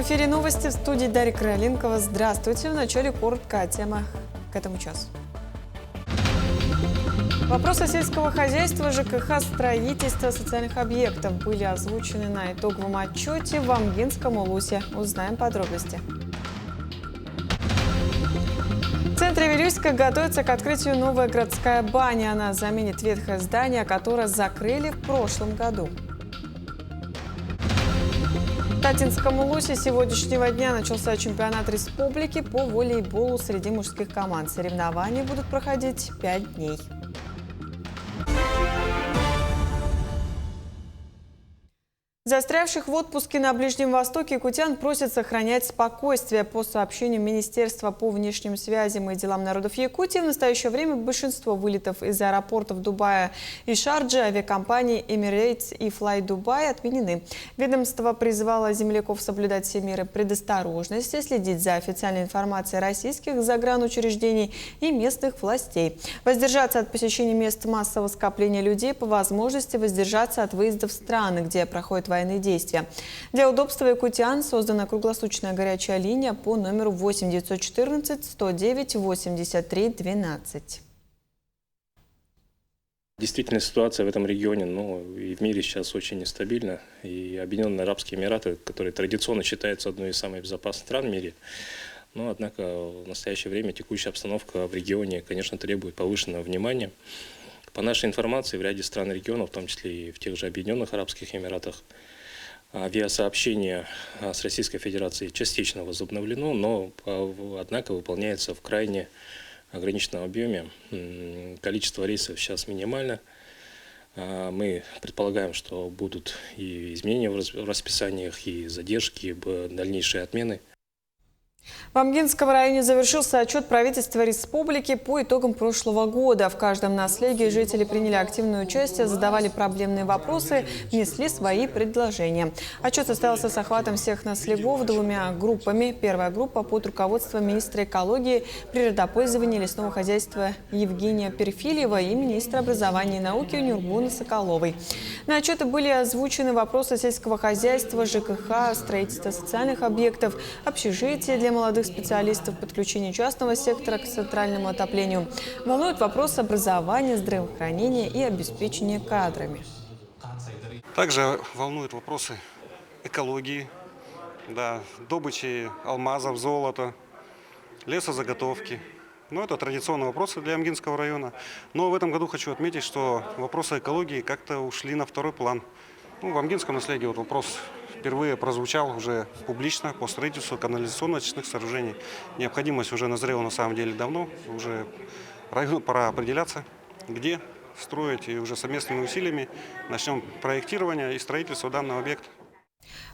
В эфире новости, в студии Дарья Крайленкова. Здравствуйте. В начале коротко о темах к этому часу. Вопросы сельского хозяйства, ЖКХ, строительства социальных объектов были озвучены на итоговом отчете в Амгинском улусе. Узнаем подробности. В центре Вилюйска готовится к открытию новая городская баня. Она заменит ветхое здание, которое закрыли в прошлом году. В Татинском улусе с сегодняшнего дня начался чемпионат республики по волейболу среди мужских команд. Соревнования будут проходить 5 дней. Застрявших в отпуске на Ближнем Востоке якутян просят сохранять спокойствие. По сообщениям Министерства по внешним связям и делам народов Якутии, в настоящее время большинство вылетов из аэропортов Дубая и Шарджи авиакомпаний Emirates и Fly Dubai отменены. Ведомство призывало земляков соблюдать все меры предосторожности, следить за официальной информацией российских загранучреждений и местных властей. Воздержаться от посещения мест массового скопления людей, по возможности воздержаться от выезда в страны, где проходят военные действия. Для удобства якутян создана круглосуточная горячая линия по номеру 8 914 109 83 12. Действительно, ситуация в этом регионе, и в мире сейчас очень нестабильна. И Объединенные Арабские Эмираты, которые традиционно считаются одной из самых безопасных стран в мире, однако в настоящее время текущая обстановка в регионе, конечно, требует повышенного внимания. По нашей информации, в ряде стран региона, в том числе и в тех же Объединенных Арабских Эмиратах, авиасообщение с Российской Федерацией частично возобновлено, но, однако, выполняется в крайне ограниченном объеме. Количество рейсов сейчас минимально. Мы предполагаем, что будут и изменения в расписаниях, и задержки, и дальнейшие отмены. В Амгинском районе завершился отчет правительства республики по итогам прошлого года. В каждом наследии жители приняли активное участие, задавали проблемные вопросы, внесли свои предложения. Отчет состоялся с охватом всех наследов двумя группами. Первая группа под руководством министра экологии, природопользования и лесного хозяйства Евгения Перфильева и министра образования и науки Нюргуна Соколовой. На отчеты были озвучены вопросы сельского хозяйства, ЖКХ, строительства социальных объектов, общежития для молодых специалистов, подключение частного сектора к центральному отоплению. Волнует вопрос образования, здравоохранения и обеспечения кадрами. Также волнуют вопросы экологии, добычи алмазов, золота, лесозаготовки. Это традиционные вопросы для Амгинского района. Но в этом году хочу отметить, что вопросы экологии как-то ушли на второй план. В Амгинском наследии вопрос впервые прозвучал уже публично по строительству канализационно-очистных сооружений. Необходимость уже назрела на самом деле давно. Уже району пора определяться, где строить, и уже совместными усилиями начнем проектирование и строительство данного объекта.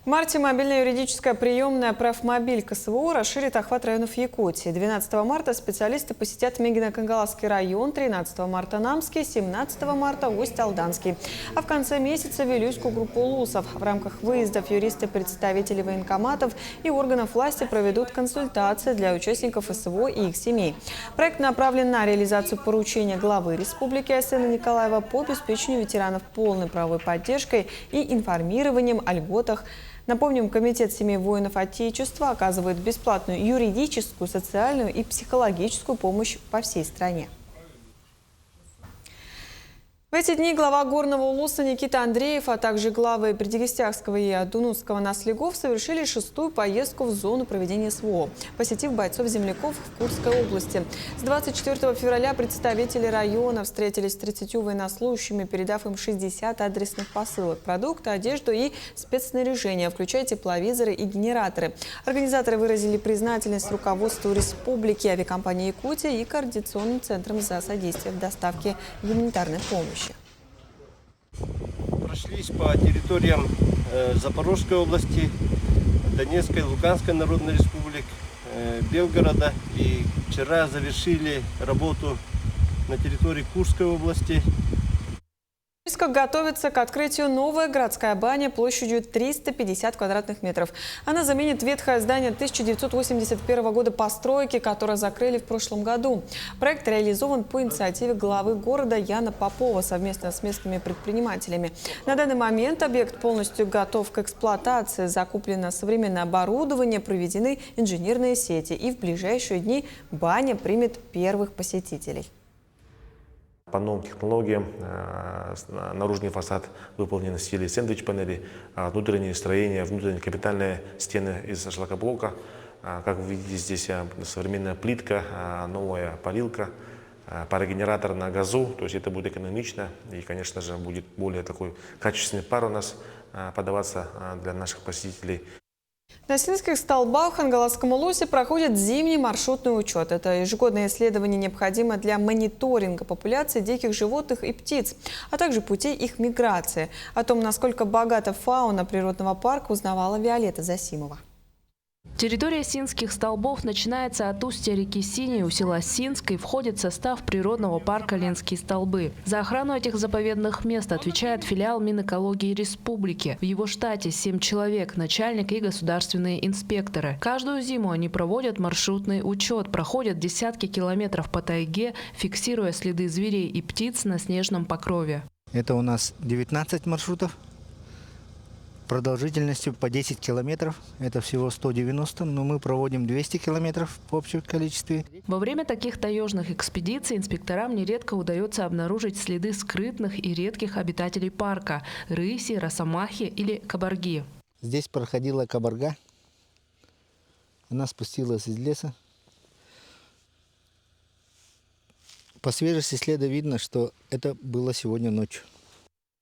В марте мобильная юридическая приемная «Правмобиль» КСВО расширит охват районов Якутии. 12 марта специалисты посетят Мегино-Кангаласский район, 13 марта Намский, 17 марта Усть-Алданский. А в конце месяца Вилюйскую группу улусов. В рамках выездов юристы, представители военкоматов и органов власти проведут консультации для участников СВО и их семей. Проект направлен на реализацию поручения главы республики Айсена Николаева по обеспечению ветеранов полной правовой поддержкой и информированием о льготах. Напомним, Комитет семей воинов Отечества оказывает бесплатную юридическую, социальную и психологическую помощь по всей стране. В эти дни глава Горного улуса Никита Андреев, а также главы Бердигистяхского и Адунутского наследов совершили 6-ю поездку в зону проведения СВО, посетив бойцов-земляков в Курской области. С 24 февраля представители района встретились с 30 военнослужащими, передав им 60 адресных посылок, продукты, одежду и спецснаряжение, включая тепловизоры и генераторы. Организаторы выразили признательность руководству республики, авиакомпании «Якутия» и Координационным центром за содействие в доставке гуманитарной помощи. Прошлись по территориям Запорожской области, Донецкой, Луганской Народной Республики, Белгорода. И вчера завершили работу на территории Курской области. Норильска готовится к открытию новая городская баня площадью 350 квадратных метров. Она заменит ветхое здание 1981 года постройки, которое закрыли в прошлом году. Проект реализован по инициативе главы города Яна Попова совместно с местными предпринимателями. На данный момент объект полностью готов к эксплуатации. Закуплено современное оборудование, проведены инженерные сети. И в ближайшие дни баня примет первых посетителей. По новым технологиям наружный фасад выполнен в стиле сэндвич-панели, внутреннее строение, внутренние капитальные стены из шлакоблока. Как вы видите, здесь современная плитка, новая парилка, парогенератор на газу, то есть это будет экономично и, конечно же, будет более такой качественный пар у нас подаваться для наших посетителей. На Синских столбах в Хангаласском улусе проходит зимний маршрутный учет. Это ежегодное исследование необходимо для мониторинга популяции диких животных и птиц, а также путей их миграции. О том, насколько богата фауна природного парка, узнавала Виолетта Засимова. Территория Синских столбов начинается от устья реки Синей у села Синск и входит в состав природного парка Ленские столбы. За охрану этих заповедных мест отвечает филиал Минэкологии Республики. В его штате 7 человек, начальник и государственные инспекторы. Каждую зиму они проводят маршрутный учет, проходят десятки километров по тайге, фиксируя следы зверей и птиц на снежном покрове. Это у нас 19 маршрутов. Продолжительностью по 10 километров, это всего 190, но мы проводим 200 километров в общем количестве. Во время таких таежных экспедиций инспекторам нередко удается обнаружить следы скрытных и редких обитателей парка – рыси, росомахи или кабарги. Здесь проходила кабарга, она спустилась из леса. По свежести следа видно, что это было сегодня ночью.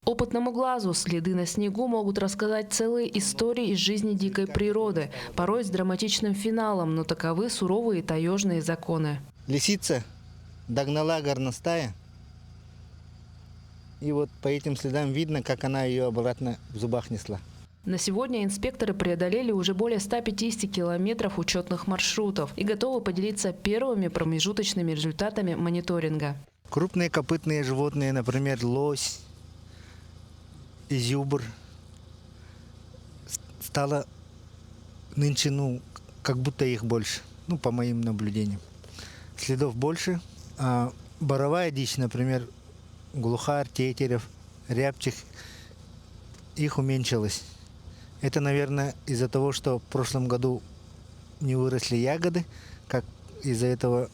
Опытному глазу следы на снегу могут рассказать целые истории из жизни дикой природы, порой с драматичным финалом, но таковы суровые таежные законы. Лисица догнала горностая, и вот по этим следам видно, как она ее обратно в зубах несла. На сегодня инспекторы преодолели уже более 150 километров учетных маршрутов и готовы поделиться первыми промежуточными результатами мониторинга. Крупные копытные животные, например, лось, зюбр, стало нынче, как будто их больше, по моим наблюдениям. Следов больше. А боровая дичь, например, глухарь, тетерев, рябчих, их уменьшилось. Это, наверное, из-за того, что в прошлом году не выросли ягоды, как из-за этого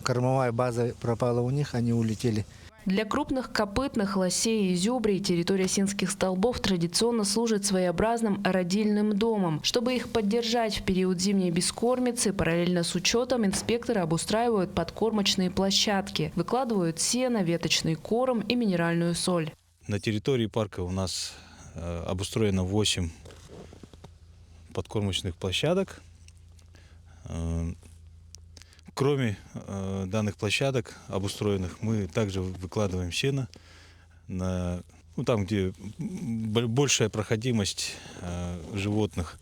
кормовая база пропала у них, они улетели. Для крупных копытных, лосей и зюбрей территория Синских столбов традиционно служит своеобразным родильным домом. Чтобы их поддержать в период зимней бескормицы, параллельно с учетом инспекторы обустраивают подкормочные площадки, выкладывают сено, веточный корм и минеральную соль. На территории парка у нас обустроено 8 подкормочных площадок. Кроме данных площадок обустроенных, мы также выкладываем сено там, где большая проходимость животных.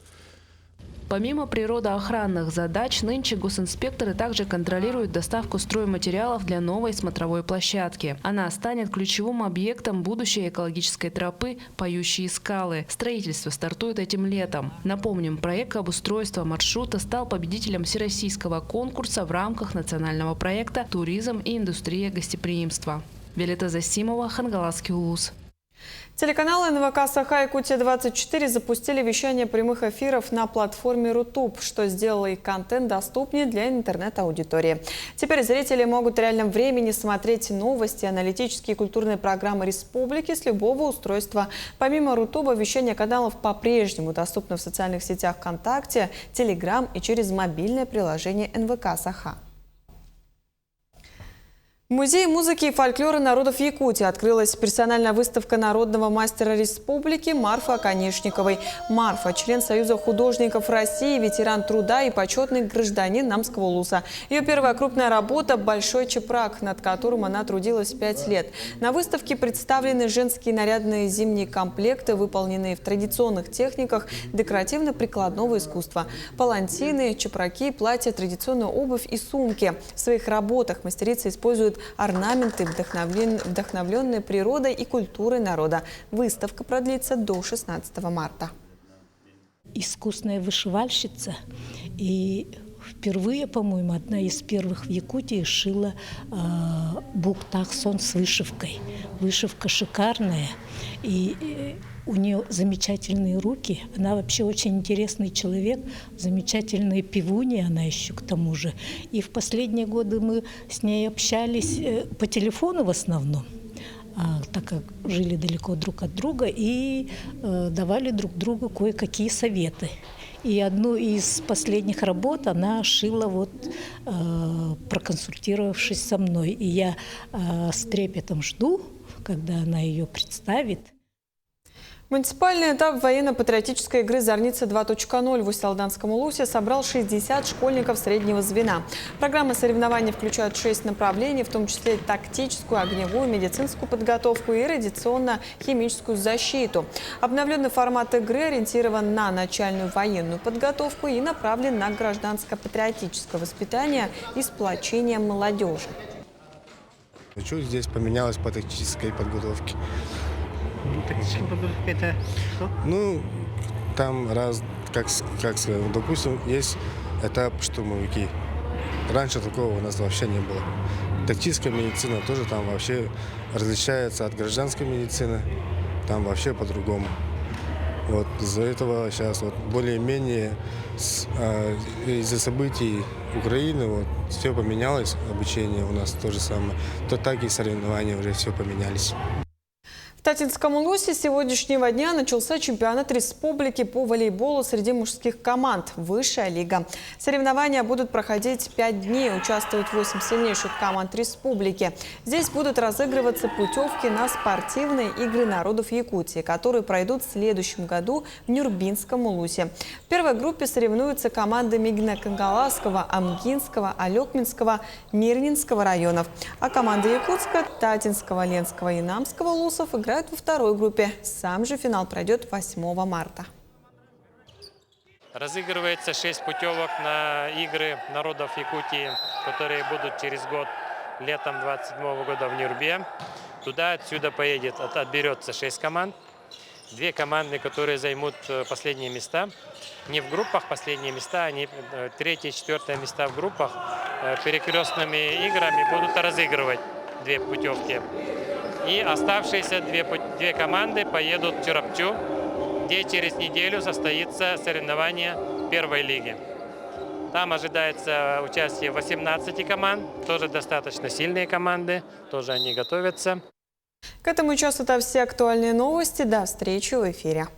Помимо природоохранных задач, нынче госинспекторы также контролируют доставку стройматериалов для новой смотровой площадки. Она станет ключевым объектом будущей экологической тропы «Поющие скалы». Строительство стартует этим летом. Напомним, проект обустройства маршрута стал победителем всероссийского конкурса в рамках национального проекта «Туризм и индустрия гостеприимства». Виолетта Засимова, Хангаласский улус. Телеканалы НВК Саха Якутия-24 запустили вещание прямых эфиров на платформе Рутуб, что сделало их контент доступнее для интернет-аудитории. Теперь зрители могут в реальном времени смотреть новости, аналитические и культурные программы республики с любого устройства. Помимо Рутуба, вещание каналов по-прежнему доступно в социальных сетях ВКонтакте, Телеграм и через мобильное приложение НВК Саха. В Музее музыки и фольклора народов Якутии открылась персональная выставка народного мастера республики Марфы Оконешниковой. Марфа – член Союза художников России, ветеран труда и почетный гражданин Намского улуса. Ее первая крупная работа – «Большой чепрак», над которым она трудилась 5 лет. На выставке представлены женские нарядные зимние комплекты, выполненные в традиционных техниках декоративно-прикладного искусства. Палантины, чепраки, платья, традиционная обувь и сумки. В своих работах мастерица использует орнаменты, вдохновленные природой и культурой народа. Выставка продлится до 16 марта. Искусная вышивальщица. И впервые, по-моему, одна из первых в Якутии шила бук-таксон с вышивкой. Вышивка шикарная. И у нее замечательные руки. Она вообще очень интересный человек. Замечательные певунья она еще к тому же. И в последние годы мы с ней общались по телефону в основном, так как жили далеко друг от друга, и давали друг другу кое-какие советы. И одну из последних работ она шила, проконсультировавшись со мной. И я с трепетом жду, когда она ее представит. Муниципальный этап военно-патриотической игры «Зорница 2.0» в Усть-Алданском Улусе собрал 60 школьников среднего звена. Программа соревнований включает 6 направлений, в том числе тактическую, огневую, медицинскую подготовку и радиационно-химическую защиту. Обновленный формат игры ориентирован на начальную военную подготовку и направлен на гражданско-патриотическое воспитание и сплочение молодежи. Чуть здесь поменялось по тактической подготовке. Тактическая подготовка — это что? Ну, там как сказать, допустим, есть этап штурмовики. Раньше такого у нас вообще не было. Тактическая медицина тоже там вообще различается от гражданской медицины. Там вообще по-другому. Вот из-за этого сейчас более-менее из-за событий Украины все поменялось, обучение у нас то же самое. То так и соревнования уже все поменялись. В Татинском Улусе с сегодняшнего дня начался чемпионат республики по волейболу среди мужских команд «Высшая лига». Соревнования будут проходить 5 дней. Участвуют 8 сильнейших команд республики. Здесь будут разыгрываться путевки на спортивные игры народов Якутии, которые пройдут в следующем году в Нюрбинском Улусе. В первой группе соревнуются команды Мигна-Кангаласского, Амгинского, Алекминского, Мирнинского районов. А команды Якутска, Татинского, Ленского и Намского улусов играют во второй группе. Сам же финал пройдет 8 марта. Разыгрывается 6 путевок на игры народов Якутии, которые будут через год, летом 27 года в Нюрбе. Туда отсюда отберется 6 команд. 2 команды, которые займут последние места. Не в группах последние места, они 3-е и 4-е места в группах. Перекрестными играми будут разыгрывать 2 путевки. И оставшиеся 2 команды поедут в Чурапчу, где через неделю состоится соревнование первой лиги. Там ожидается участие 18 команд, тоже достаточно сильные команды, тоже они готовятся. К этому часу это все актуальные новости. До встречи в эфире.